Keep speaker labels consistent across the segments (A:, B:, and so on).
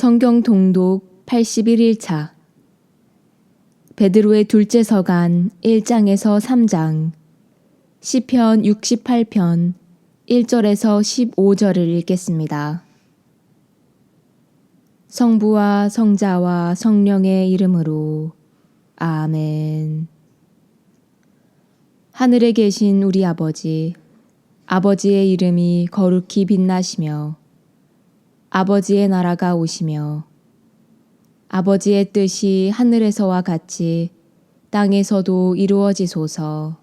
A: 성경 통독 81일차 베드로의 둘째 서간 1장에서 3장 시편 68편 1절에서 15절을 읽겠습니다. 성부와 성자와 성령의 이름으로 아멘. 하늘에 계신 우리 아버지, 아버지의 이름이 거룩히 빛나시며 아버지의 나라가 오시며 아버지의 뜻이 하늘에서와 같이 땅에서도 이루어지소서.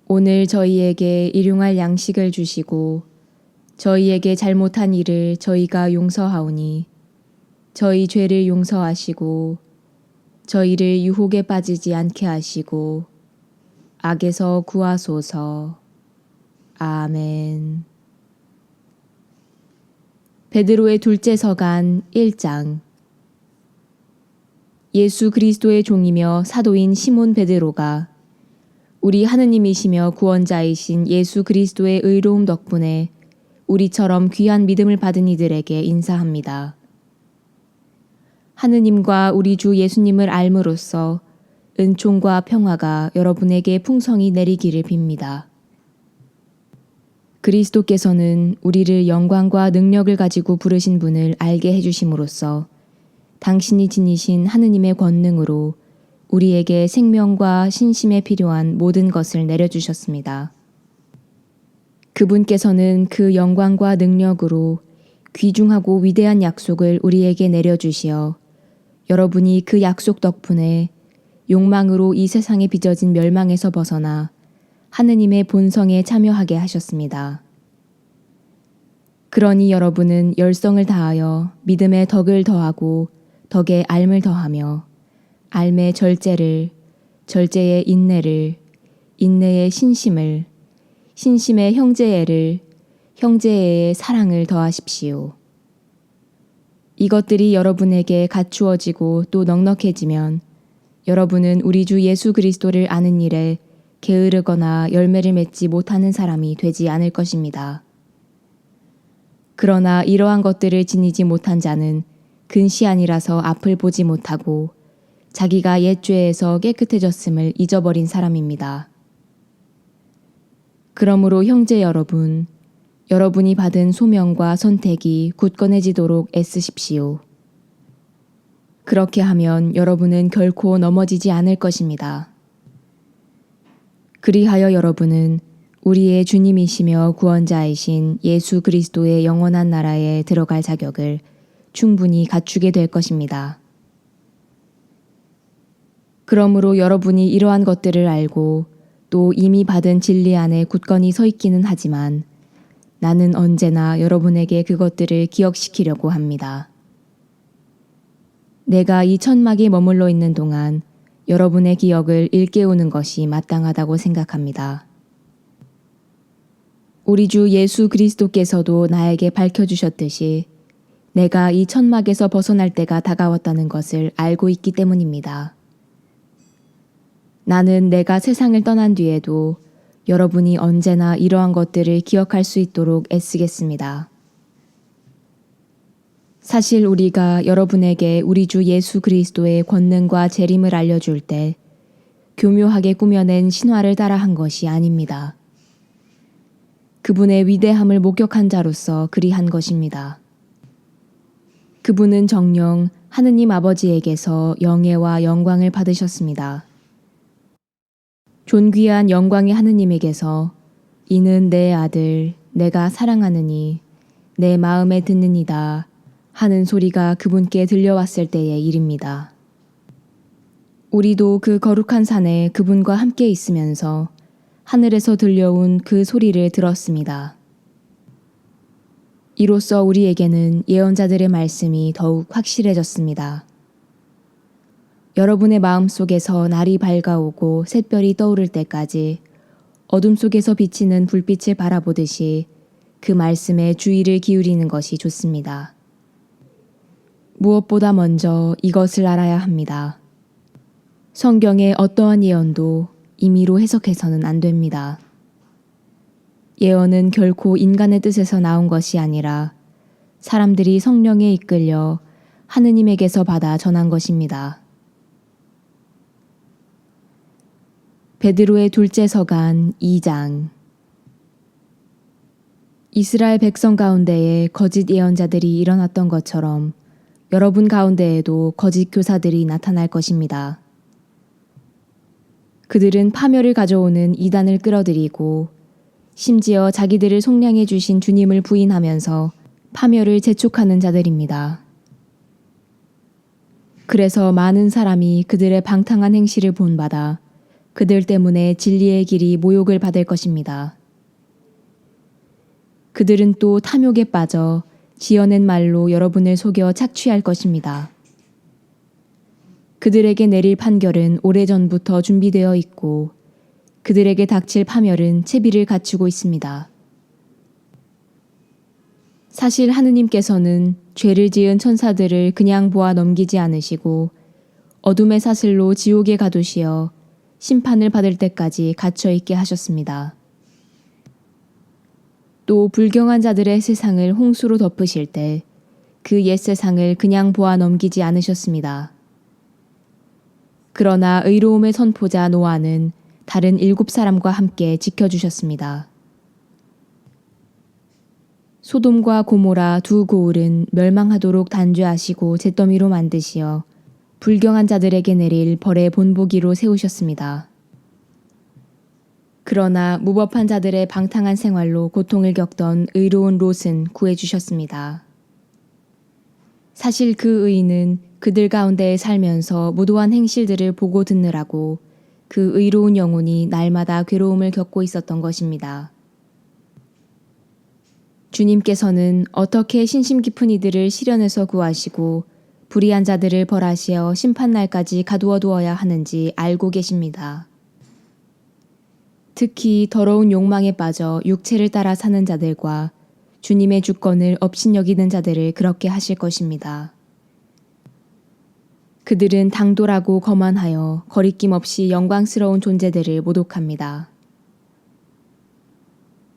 A: 오늘 저희에게 일용할 양식을 주시고 저희에게 잘못한 일을 저희가 용서하오니 저희 죄를 용서하시고 저희를 유혹에 빠지지 않게 하시고 악에서 구하소서. 아멘. 베드로의 둘째 서간 1장 예수 그리스도의 종이며 사도인 시몬 베드로가 우리 하느님이시며 구원자이신 예수 그리스도의 의로움 덕분에 우리처럼 귀한 믿음을 받은 이들에게 인사합니다. 하느님과 우리 주 예수님을 알므로써 은총과 평화가 여러분에게 풍성히 내리기를 빕니다. 그리스도께서는 우리를 영광과 능력을 가지고 부르신 분을 알게 해주심으로써 당신이 지니신 하느님의 권능으로 우리에게 생명과 신심에 필요한 모든 것을 내려주셨습니다. 그분께서는 그 영광과 능력으로 귀중하고 위대한 약속을 우리에게 내려주시어 여러분이 그 약속 덕분에 욕망으로 이 세상에 빚어진 멸망에서 벗어나 하느님의 본성에 참여하게 하셨습니다. 그러니 여러분은 열성을 다하여 믿음에 덕을 더하고 덕에 알을 더하며 알에 절제를, 절제에 인내를, 인내에 신심을, 신심에 형제애를, 형제애에 사랑을 더하십시오. 이것들이 여러분에게 갖추어지고 또 넉넉해지면 여러분은 우리 주 예수 그리스도를 아는 일에 게으르거나 열매를 맺지 못하는 사람이 되지 않을 것입니다. 그러나 이러한 것들을 지니지 못한 자는 근시안이라서 앞을 보지 못하고 자기가 옛 죄에서 깨끗해졌음을 잊어버린 사람입니다. 그러므로 형제 여러분, 여러분이 받은 소명과 선택이 굳건해지도록 애쓰십시오. 그렇게 하면 여러분은 결코 넘어지지 않을 것입니다. 그리하여 여러분은 우리의 주님이시며 구원자이신 예수 그리스도의 영원한 나라에 들어갈 자격을 충분히 갖추게 될 것입니다. 그러므로 여러분이 이러한 것들을 알고 또 이미 받은 진리 안에 굳건히 서 있기는 하지만 나는 언제나 여러분에게 그것들을 기억시키려고 합니다. 내가 이 천막에 머물러 있는 동안 여러분의 기억을 일깨우는 것이 마땅하다고 생각합니다. 우리 주 예수 그리스도께서도 나에게 밝혀주셨듯이 내가 이 천막에서 벗어날 때가 다가왔다는 것을 알고 있기 때문입니다. 나는 내가 세상을 떠난 뒤에도 여러분이 언제나 이러한 것들을 기억할 수 있도록 애쓰겠습니다. 사실 우리가 여러분에게 우리 주 예수 그리스도의 권능과 재림을 알려줄 때 교묘하게 꾸며낸 신화를 따라한 것이 아닙니다. 그분의 위대함을 목격한 자로서 그리한 것입니다. 그분은 정녕 하느님 아버지에게서 영예와 영광을 받으셨습니다. 존귀한 영광의 하느님에게서 이는 내 아들, 내가 사랑하느니 내 마음에 듣느니다 하는 소리가 그분께 들려왔을 때의 일입니다. 우리도 그 거룩한 산에 그분과 함께 있으면서 하늘에서 들려온 그 소리를 들었습니다. 이로써 우리에게는 예언자들의 말씀이 더욱 확실해졌습니다. 여러분의 마음 속에서 날이 밝아오고 샛별이 떠오를 때까지 어둠 속에서 비치는 불빛을 바라보듯이 그 말씀에 주의를 기울이는 것이 좋습니다. 무엇보다 먼저 이것을 알아야 합니다. 성경의 어떠한 예언도 임의로 해석해서는 안 됩니다. 예언은 결코 인간의 뜻에서 나온 것이 아니라 사람들이 성령에 이끌려 하느님에게서 받아 전한 것입니다. 베드로의 둘째 서간 2장. 이스라엘 백성 가운데에 거짓 예언자들이 일어났던 것처럼 여러분 가운데에도 거짓 교사들이 나타날 것입니다. 그들은 파멸을 가져오는 이단을 끌어들이고 심지어 자기들을 속량해 주신 주님을 부인하면서 파멸을 재촉하는 자들입니다. 그래서 많은 사람이 그들의 방탕한 행실을 본받아 그들 때문에 진리의 길이 모욕을 받을 것입니다. 그들은 또 탐욕에 빠져 지어낸 말로 여러분을 속여 착취할 것입니다. 그들에게 내릴 판결은 오래전부터 준비되어 있고 그들에게 닥칠 파멸은 채비를 갖추고 있습니다. 사실 하느님께서는 죄를 지은 천사들을 그냥 보아 넘기지 않으시고 어둠의 사슬로 지옥에 가두시어 심판을 받을 때까지 갇혀 있게 하셨습니다. 또 불경한 자들의 세상을 홍수로 덮으실 때 그 옛 세상을 그냥 보아 넘기지 않으셨습니다. 그러나 의로움의 선포자 노아는 다른 7사람과 함께 지켜주셨습니다. 소돔과 고모라 두 고을은 멸망하도록 단죄하시고 잿더미로 만드시어 불경한 자들에게 내릴 벌의 본보기로 세우셨습니다. 그러나 무법한 자들의 방탕한 생활로 고통을 겪던 의로운 롯은 구해주셨습니다. 사실 그 의인은 그들 가운데에 살면서 무도한 행실들을 보고 듣느라고 그 의로운 영혼이 날마다 괴로움을 겪고 있었던 것입니다. 주님께서는 어떻게 신심 깊은 이들을 시련에서 구하시고 불의한 자들을 벌하시어 심판날까지 가두어 두어야 하는지 알고 계십니다. 특히 더러운 욕망에 빠져 육체를 따라 사는 자들과 주님의 주권을 업신여기는 자들을 그렇게 하실 것입니다. 그들은 당돌하고 거만하여 거리낌 없이 영광스러운 존재들을 모독합니다.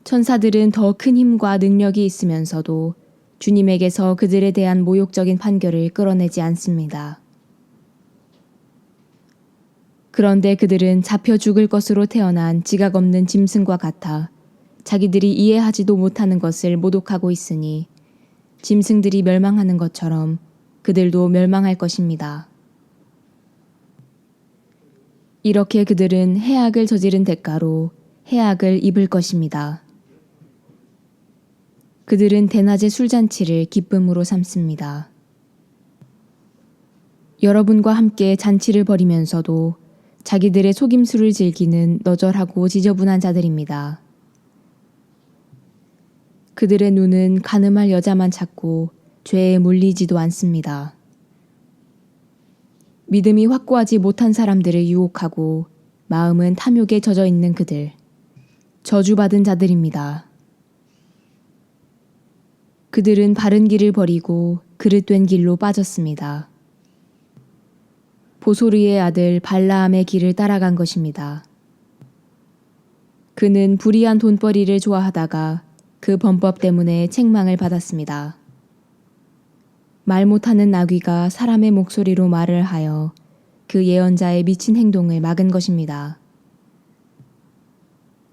A: 천사들은 더 큰 힘과 능력이 있으면서도 주님에게서 그들에 대한 모욕적인 판결을 끌어내지 않습니다. 그런데 그들은 잡혀 죽을 것으로 태어난 지각 없는 짐승과 같아 자기들이 이해하지도 못하는 것을 모독하고 있으니 짐승들이 멸망하는 것처럼 그들도 멸망할 것입니다. 이렇게 그들은 해악을 저지른 대가로 해악을 입을 것입니다. 그들은 대낮에 술잔치를 기쁨으로 삼습니다. 여러분과 함께 잔치를 벌이면서도 자기들의 속임수를 즐기는 너절하고 지저분한 자들입니다. 그들의 눈은 간음할 여자만 찾고 죄에 물리지도 않습니다. 믿음이 확고하지 못한 사람들을 유혹하고 마음은 탐욕에 젖어 있는 그들, 저주받은 자들입니다. 그들은 바른 길을 버리고 그릇된 길로 빠졌습니다. 보소르의 아들 발라함의 길을 따라간 것입니다. 그는 불의한 돈벌이를 좋아하다가 그 범법 때문에 책망을 받았습니다. 말 못하는 나귀가 사람의 목소리로 말을 하여 그 예언자의 미친 행동을 막은 것입니다.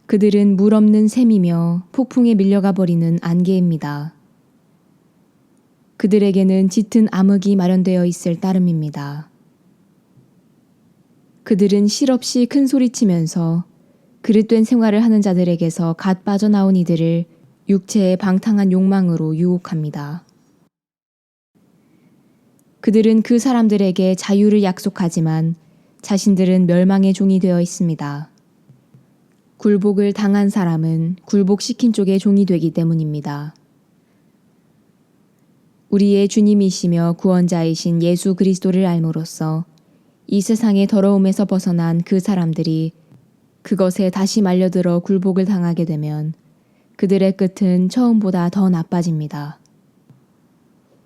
A: 그들은 물 없는 샘이며 폭풍에 밀려가 버리는 안개입니다. 그들에게는 짙은 암흑이 마련되어 있을 따름입니다. 그들은 실없이 큰 소리치면서 그릇된 생활을 하는 자들에게서 갓 빠져나온 이들을 육체의 방탕한 욕망으로 유혹합니다. 그들은 그 사람들에게 자유를 약속하지만 자신들은 멸망의 종이 되어 있습니다. 굴복을 당한 사람은 굴복시킨 쪽의 종이 되기 때문입니다. 우리의 주님이시며 구원자이신 예수 그리스도를 알므로써 이 세상의 더러움에서 벗어난 그 사람들이 그것에 다시 말려들어 굴복을 당하게 되면 그들의 끝은 처음보다 더 나빠집니다.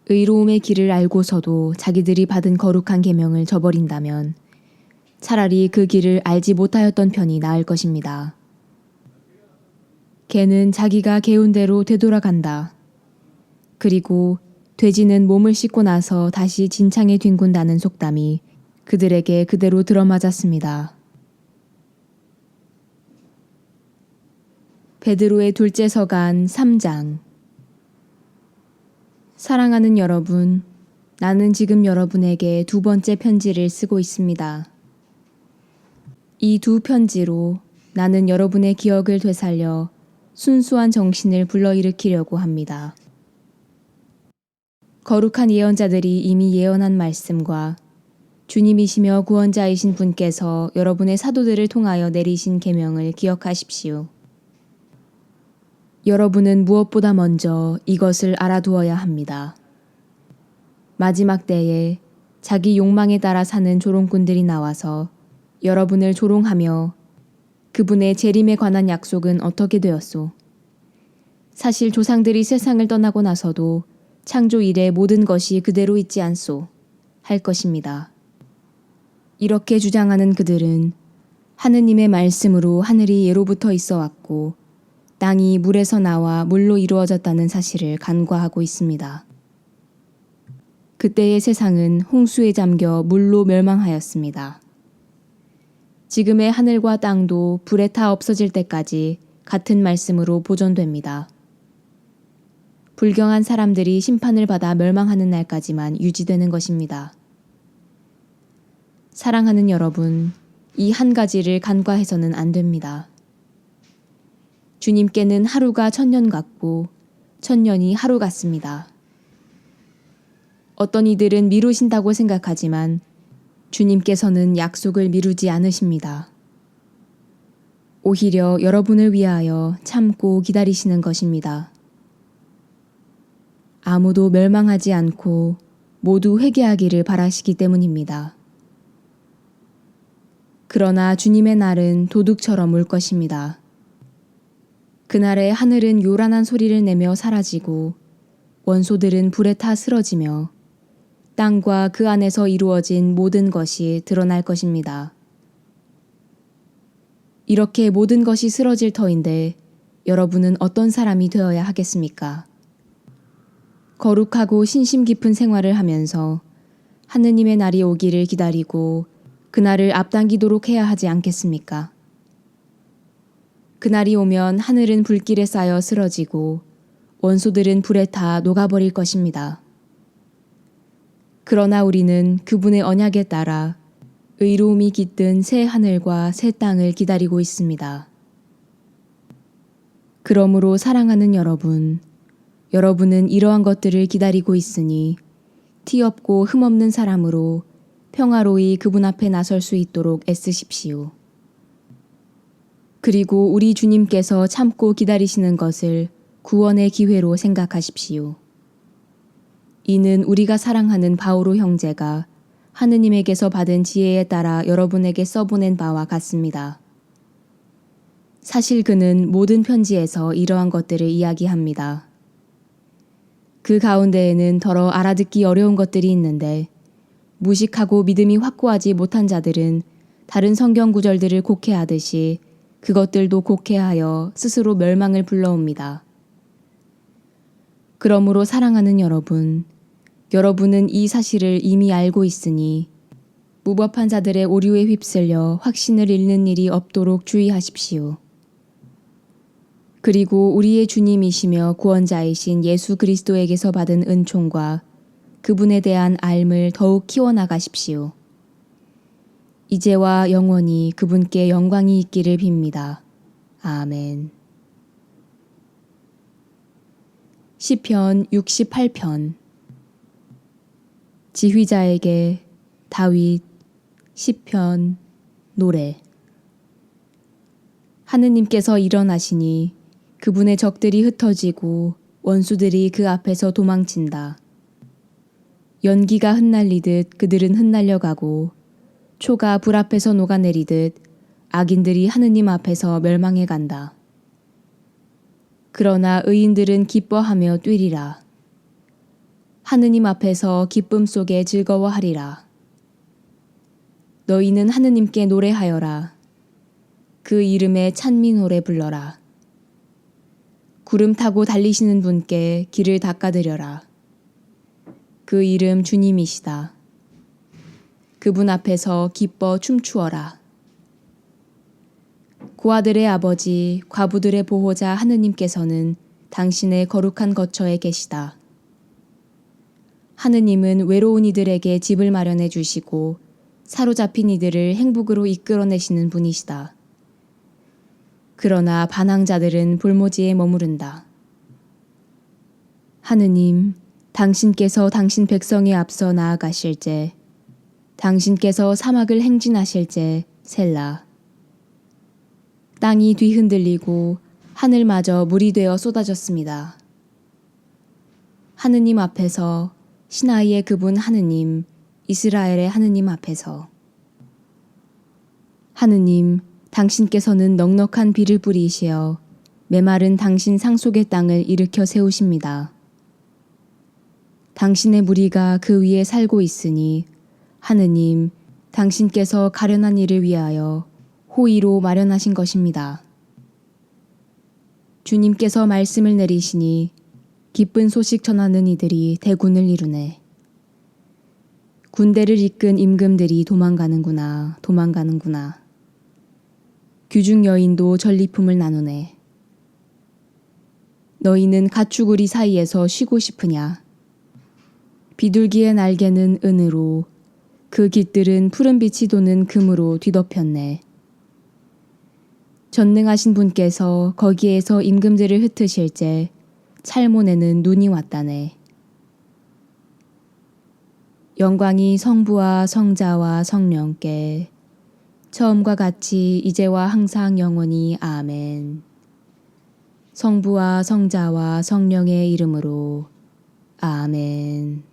A: 의로움의 길을 알고서도 자기들이 받은 거룩한 계명을 저버린다면 차라리 그 길을 알지 못하였던 편이 나을 것입니다. 개는 자기가 개운 대로 되돌아간다. 그리고 돼지는 몸을 씻고 나서 다시 진창에 뒹군다는 속담이 그들에게 그대로 들어맞았습니다. 베드로의 둘째 서간 3장. 사랑하는 여러분, 나는 지금 여러분에게 두 번째 편지를 쓰고 있습니다. 이 두 편지로 나는 여러분의 기억을 되살려 순수한 정신을 불러일으키려고 합니다. 거룩한 예언자들이 이미 예언한 말씀과 주님이시며 구원자이신 분께서 여러분의 사도들을 통하여 내리신 계명을 기억하십시오. 여러분은 무엇보다 먼저 이것을 알아두어야 합니다. 마지막 때에 자기 욕망에 따라 사는 조롱꾼들이 나와서 여러분을 조롱하며 그분의 재림에 관한 약속은 어떻게 되었소? 사실 조상들이 세상을 떠나고 나서도 창조 이래 모든 것이 그대로 있지 않소? 할 것입니다. 이렇게 주장하는 그들은 하느님의 말씀으로 하늘이 예로부터 있어 왔고 땅이 물에서 나와 물로 이루어졌다는 사실을 간과하고 있습니다. 그때의 세상은 홍수에 잠겨 물로 멸망하였습니다. 지금의 하늘과 땅도 불에 타 없어질 때까지 같은 말씀으로 보존됩니다. 불경한 사람들이 심판을 받아 멸망하는 날까지만 유지되는 것입니다. 사랑하는 여러분, 이 한 가지를 간과해서는 안 됩니다. 주님께는 하루가 천년 같고 천년이 하루 같습니다. 어떤 이들은 미루신다고 생각하지만 주님께서는 약속을 미루지 않으십니다. 오히려 여러분을 위하여 참고 기다리시는 것입니다. 아무도 멸망하지 않고 모두 회개하기를 바라시기 때문입니다. 그러나 주님의 날은 도둑처럼 올 것입니다. 그날에 하늘은 요란한 소리를 내며 사라지고 원소들은 불에 타 쓰러지며 땅과 그 안에서 이루어진 모든 것이 드러날 것입니다. 이렇게 모든 것이 쓰러질 터인데 여러분은 어떤 사람이 되어야 하겠습니까? 거룩하고 신심 깊은 생활을 하면서 하느님의 날이 오기를 기다리고 그날을 앞당기도록 해야 하지 않겠습니까? 그날이 오면 하늘은 불길에 쌓여 쓰러지고 원소들은 불에 타 녹아버릴 것입니다. 그러나 우리는 그분의 언약에 따라 의로움이 깃든 새 하늘과 새 땅을 기다리고 있습니다. 그러므로 사랑하는 여러분, 여러분은 이러한 것들을 기다리고 있으니 티 없고 흠 없는 사람으로 평화로이 그분 앞에 나설 수 있도록 애쓰십시오. 그리고 우리 주님께서 참고 기다리시는 것을 구원의 기회로 생각하십시오. 이는 우리가 사랑하는 바오로 형제가 하느님에게서 받은 지혜에 따라 여러분에게 써보낸 바와 같습니다. 사실 그는 모든 편지에서 이러한 것들을 이야기합니다. 그 가운데에는 더러 알아듣기 어려운 것들이 있는데 무식하고 믿음이 확고하지 못한 자들은 다른 성경 구절들을 곡해하듯이 그것들도 곡해하여 스스로 멸망을 불러옵니다. 그러므로 사랑하는 여러분, 여러분은 이 사실을 이미 알고 있으니 무법한 자들의 오류에 휩쓸려 확신을 잃는 일이 없도록 주의하십시오. 그리고 우리의 주님이시며 구원자이신 예수 그리스도에게서 받은 은총과 그분에 대한 알을 더욱 키워나가십시오. 이제와 영원히 그분께 영광이 있기를 빕니다. 아멘. 시편 68편. 지휘자에게 다윗 시편 노래. 하느님께서 일어나시니 그분의 적들이 흩어지고 원수들이 그 앞에서 도망친다. 연기가 흩날리듯 그들은 흩날려가고 초가 불 앞에서 녹아내리듯 악인들이 하느님 앞에서 멸망해 간다. 그러나 의인들은 기뻐하며 뛰리라. 하느님 앞에서 기쁨 속에 즐거워하리라. 너희는 하느님께 노래하여라. 그 이름에 찬미 노래 불러라. 구름 타고 달리시는 분께 길을 닦아드려라. 그 이름 주님이시다. 그분 앞에서 기뻐 춤추어라. 고아들의 아버지, 과부들의 보호자 하느님께서는 당신의 거룩한 거처에 계시다. 하느님은 외로운 이들에게 집을 마련해 주시고 사로잡힌 이들을 행복으로 이끌어내시는 분이시다. 그러나 반항자들은 불모지에 머무른다. 하느님, 당신께서 당신 백성에 앞서 나아가실제, 당신께서 사막을 행진하실제, 셀라. 땅이 뒤흔들리고 하늘마저 물이 되어 쏟아졌습니다. 하느님 앞에서, 시나이의 그분 하느님, 이스라엘의 하느님 앞에서. 하느님, 당신께서는 넉넉한 비를 뿌리시어 메마른 당신 상속의 땅을 일으켜 세우십니다. 당신의 무리가 그 위에 살고 있으니 하느님, 당신께서 가련한 이를 위하여 호의로 마련하신 것입니다. 주님께서 말씀을 내리시니 기쁜 소식 전하는 이들이 대군을 이루네. 군대를 이끈 임금들이 도망가는구나, 도망가는구나. 귀중 여인도 전리품을 나누네. 너희는 가축우리 사이에서 쉬고 싶으냐? 비둘기의 날개는 은으로, 그 깃들은 푸른빛이 도는 금으로 뒤덮였네. 전능하신 분께서 거기에서 임금들을 흩으실제 찰몬에는 눈이 왔다네. 영광이 성부와 성자와 성령께 처음과 같이 이제와 항상 영원히 아멘. 성부와 성자와 성령의 이름으로 아멘.